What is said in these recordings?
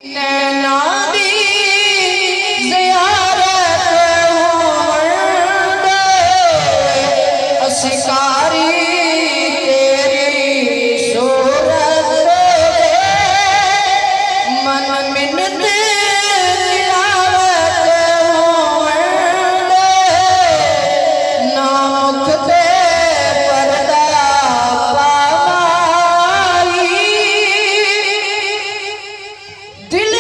नैना दी ज़ियारत होंदे असिकारी तेरी सूरत मन मिन्नत तिलावत होंदे ना मुख ते पर्दा पावाई दिल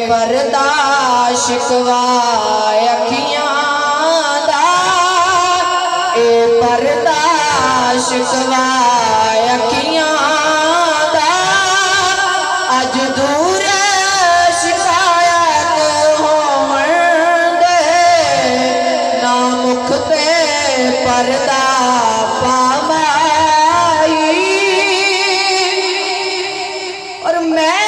पर्दा शिकवा अखियां दा ए पर्दा शिकवा अखियां दा अज दूर शिकायत होंदे ना मुख ते पर्दा पावाई और मैं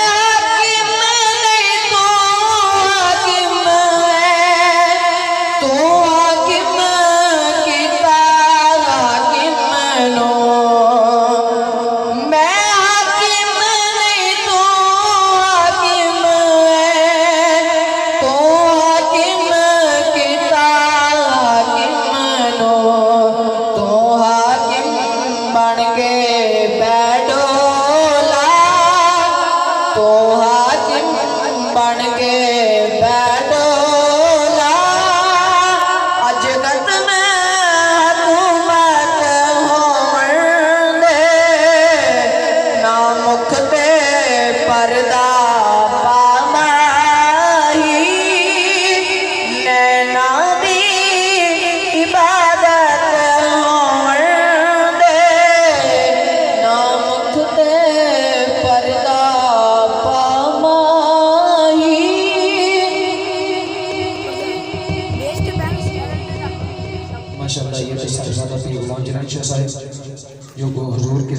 बन के बैठोला अजगत में हुकूमत होंदे ना मुख ते पर्दा पावाई नैना दी इबादत होंदे ना मुख ते पर्दा माशाअल्लाह। ये तो साहिबजादा पीर गुलाम जनानी शाह साहब जो हुजूर के